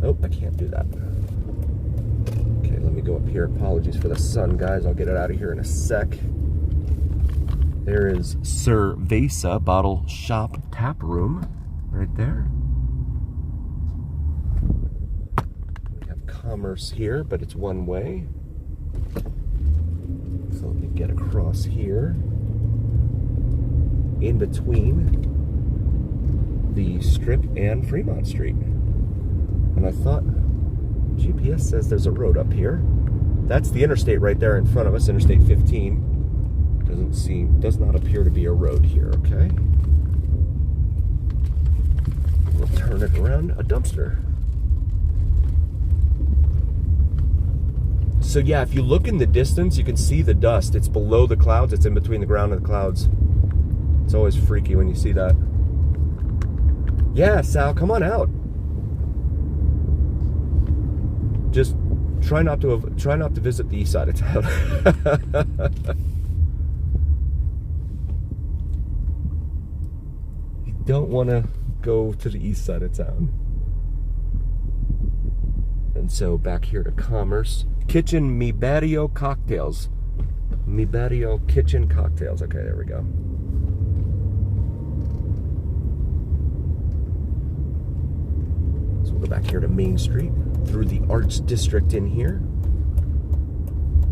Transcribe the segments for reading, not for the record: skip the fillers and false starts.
Oh, I can't do that. Okay, let me go up here. Apologies for the sun, guys. I'll get it out of here in a sec. There is Cerveza Bottle Shop Tap Room right there. We have Commerce here, but it's one way. So let me get across here. In between the Strip and Fremont Street. And I thought, GPS says there's a road up here. That's the interstate right there in front of us, Interstate 15. Does not appear to be a road here, okay? We'll turn it around, a dumpster. So yeah, if you look in the distance, you can see the dust. It's below the clouds, it's in between the ground and the clouds. It's always freaky when you see that. Yeah, Sal, come on out. Just try not to visit the east side of town. You don't want to go to the east side of town. And so back here to Commerce. Kitchen Mi Barrio Cocktails. Mi Barrio Kitchen Cocktails. Okay, there we go. So we'll go back here to Main Street. Through the Arts District in here.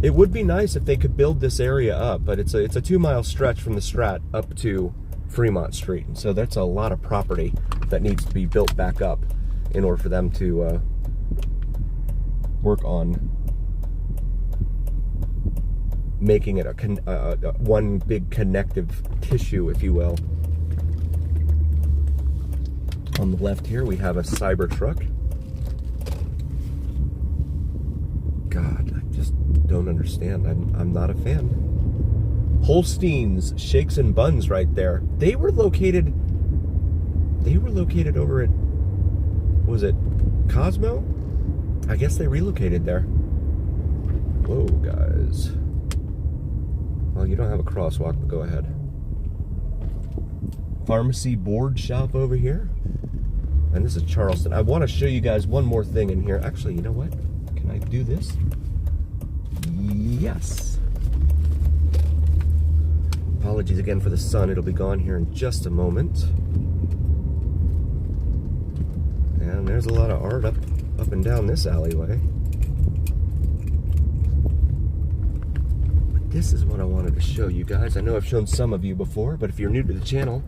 It would be nice if they could build this area up, but it's a 2-mile stretch from the Strat up to Fremont Street. And so that's a lot of property that needs to be built back up in order for them to work on making it a one big connective tissue, if you will. On the left here, we have a Cybertruck. God, I just don't understand. I'm not a fan. Holstein's Shakes and Buns right there. They were located over at, was it Cosmo? I guess they relocated there. Whoa, guys. Well, you don't have a crosswalk, but go ahead. Pharmacy Board Shop over here. And this is Charleston. I want to show you guys one more thing in here. Actually, you know what? Can I do this? Yes. Apologies again for the sun. It'll be gone here in just a moment. And there's a lot of art up and down this alleyway. But this is what I wanted to show you guys. I know I've shown some of you before, but if you're new to the channel,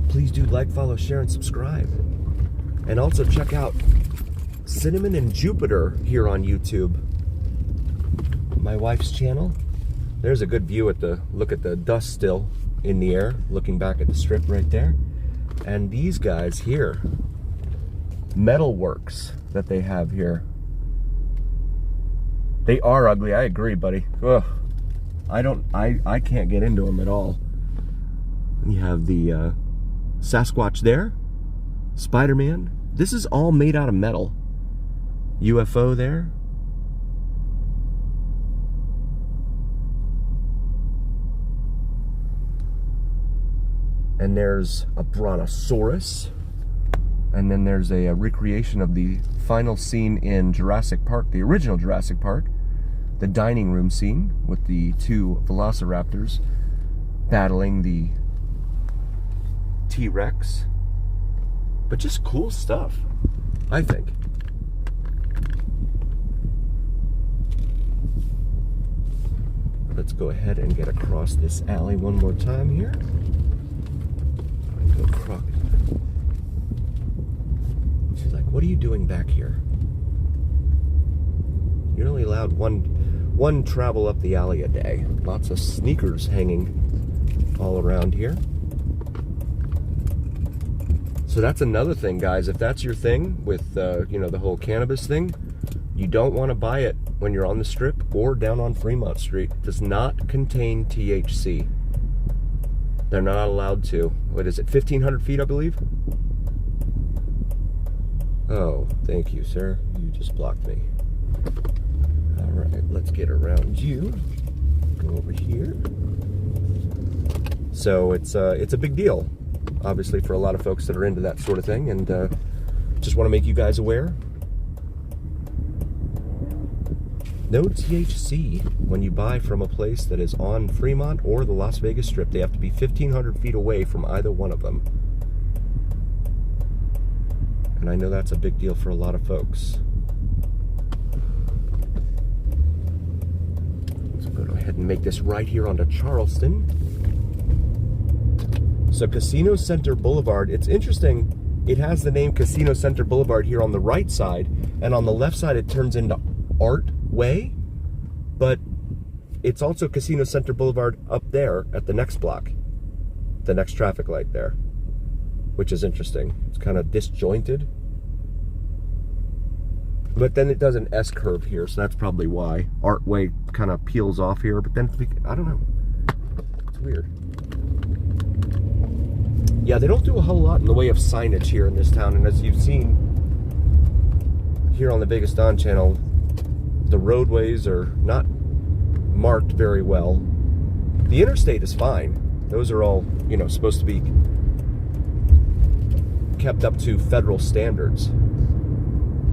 please do like, follow, share, and subscribe. And also check out Cinnamon and Jupiter here on YouTube. My wife's channel. There's a good view look at the dust still in the air, looking back at the Strip right there. And these guys here, metalworks that they have here. They are ugly, I agree, buddy. Ugh. I can't get into them at all. You have the Sasquatch there, Spider-Man. This is all made out of metal. UFO there. And there's a Brontosaurus. And then there's a recreation of the final scene in Jurassic Park, the original Jurassic Park. The dining room scene with the 2 velociraptors battling the T-Rex. But just cool stuff, I think. Let's go ahead and get across this alley one more time here. Go across. She's like, what are you doing back here? You're only allowed one travel up the alley a day. Lots of sneakers hanging all around here. So that's another thing, guys. If that's your thing with, you know, the whole cannabis thing, you don't want to buy it when you're on the Strip or down on Fremont Street. It does not contain THC. They're not allowed to. What is it, 1,500 feet, I believe? Oh, thank you, sir. You just blocked me. All right, let's get around you. Go over here. So it's a big deal, obviously, for a lot of folks that are into that sort of thing, and just want to make you guys aware. No THC when you buy from a place that is on Fremont or the Las Vegas Strip. They have to be 1,500 feet away from either one of them. And I know that's a big deal for a lot of folks. So go ahead and make this right here onto Charleston. So Casino Center Boulevard, it's interesting. It has the name Casino Center Boulevard here on the right side, and on the left side it turns into Art Way, but it's also Casino Center Boulevard up there at the next block, the next traffic light there, which is interesting. It's kind of disjointed, but then it does an S curve here, so that's probably why Art Way kind of peels off here. But then I don't know, it's weird. Yeah, they don't do a whole lot in the way of signage here in this town, and as you've seen here on the Vegas Dawn channel, the roadways are not marked very well. The interstate is fine. Those are all, you know, supposed to be kept up to federal standards.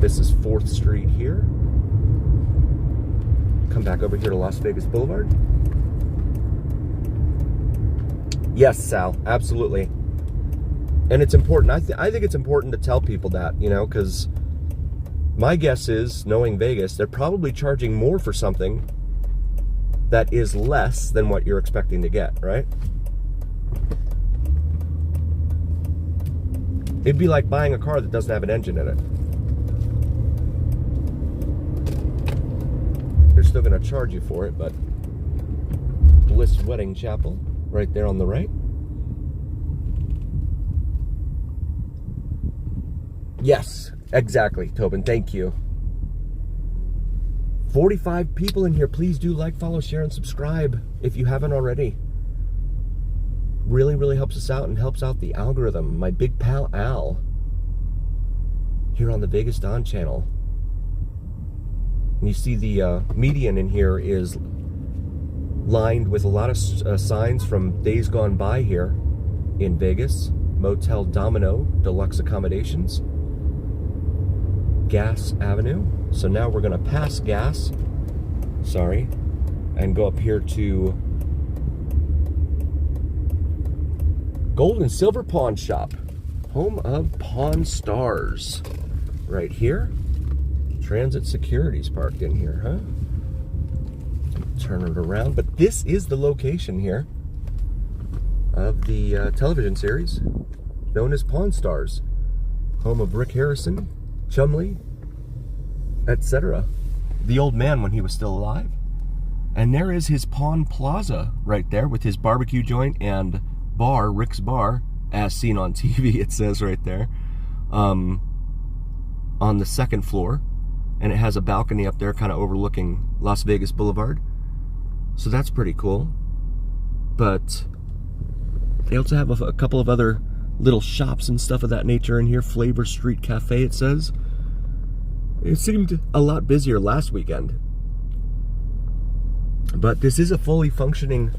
This is 4th Street here. Come back over here to Las Vegas Boulevard. Yes, Sal, absolutely. And it's important. I think it's important to tell people that, you know, because my guess is, knowing Vegas, they're probably charging more for something that is less than what you're expecting to get, right? It'd be like buying a car that doesn't have an engine in it. They're still going to charge you for it, but Bliss Wedding Chapel, right there on the right. Yes, exactly, Tobin. Thank you. 45 people in here. Please do like, follow, share, and subscribe if you haven't already. Really, really helps us out and helps out the algorithm. My big pal Al here on the Vegas Dawn channel. And you see the median in here is lined with a lot of signs from days gone by here in Vegas. Motel Domino, deluxe accommodations. Gas Avenue. So now we're going to pass Gas, sorry, and go up here to Gold and Silver Pawn Shop, home of Pawn Stars, right here. Transit Security's parked in here, huh? Turn it around, but this is the location here of the television series known as Pawn Stars, home of Rick Harrison, Chumley, etc. The old man when he was still alive. And there is his Pawn Plaza right there with his barbecue joint and bar, Rick's Bar, as seen on TV, it says right there, on the 2nd floor. And it has a balcony up there kind of overlooking Las Vegas Boulevard. So that's pretty cool. But they also have a couple of other little shops and stuff of that nature in here. Flavor Street Cafe, it says. It seemed a lot busier last weekend. But this is a fully functioning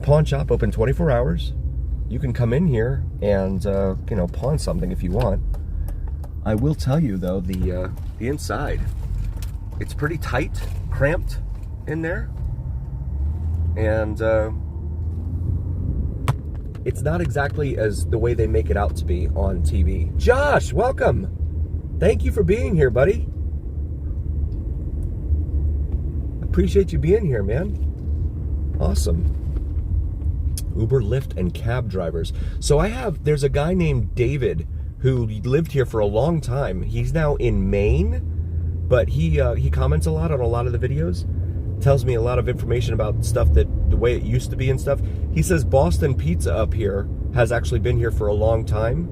pawn shop, open 24 hours. You can come in here and, you know, pawn something if you want. I will tell you, though, the inside, it's pretty tight, cramped in there. And it's not exactly as the way they make it out to be on TV. Josh, welcome. Thank you for being here, buddy. Appreciate you being here, man. Awesome. Uber, Lyft, and cab drivers. So there's a guy named David who lived here for a long time. He's now in Maine, but he comments a lot on a lot of the videos. Tells me a lot of information about stuff that the way it used to be and stuff. He says Boston Pizza up here has actually been here for a long time.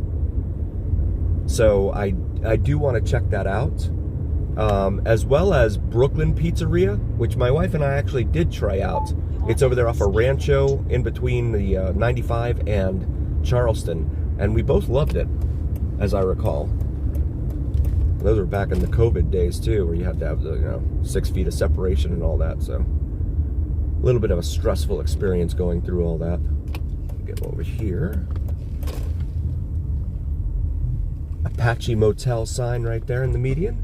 So I do want to check that out. As well as Brooklyn Pizzeria, which my wife and I actually did try out. It's over there off of Rancho in between the 95 and Charleston. And we both loved it, as I recall. Those were back in the COVID days too, where you had to have the 6 feet of separation and all that. So a little bit of a stressful experience going through all that. Get over here. Apache Motel sign right there in the median.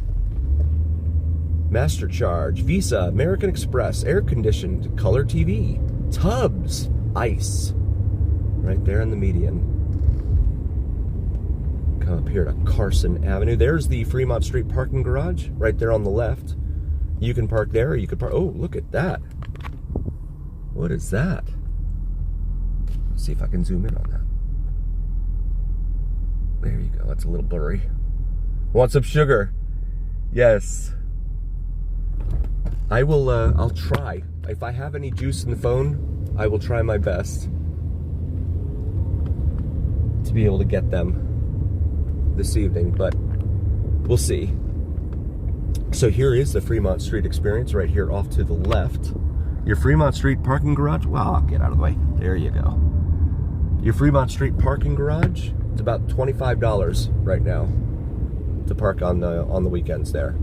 Master Charge, Visa, American Express, air conditioned, color TV, Tubs, ice. Right there in the median. Come up here to Carson Avenue. There's the Fremont Street parking garage right there on the left. You can park there, or you could park. Oh, look at that. What is that? Let's see if I can zoom in on that. There you go. That's a little blurry. Want some sugar? Yes. I will, I'll try. If I have any juice in the phone, I will try my best to be able to get them this evening, but we'll see. So here is the Fremont Street experience right here off to the left. Your Fremont Street parking garage. Wow, get out of the way. There you go. Your Fremont Street parking garage, it's about $25 right now to park on the weekends there.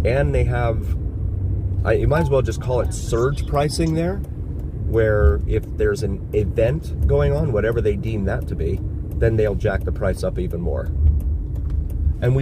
And they have, you might as well just call it surge pricing there, where if there's an event going on, whatever they deem that to be, then they'll jack the price up even more. And we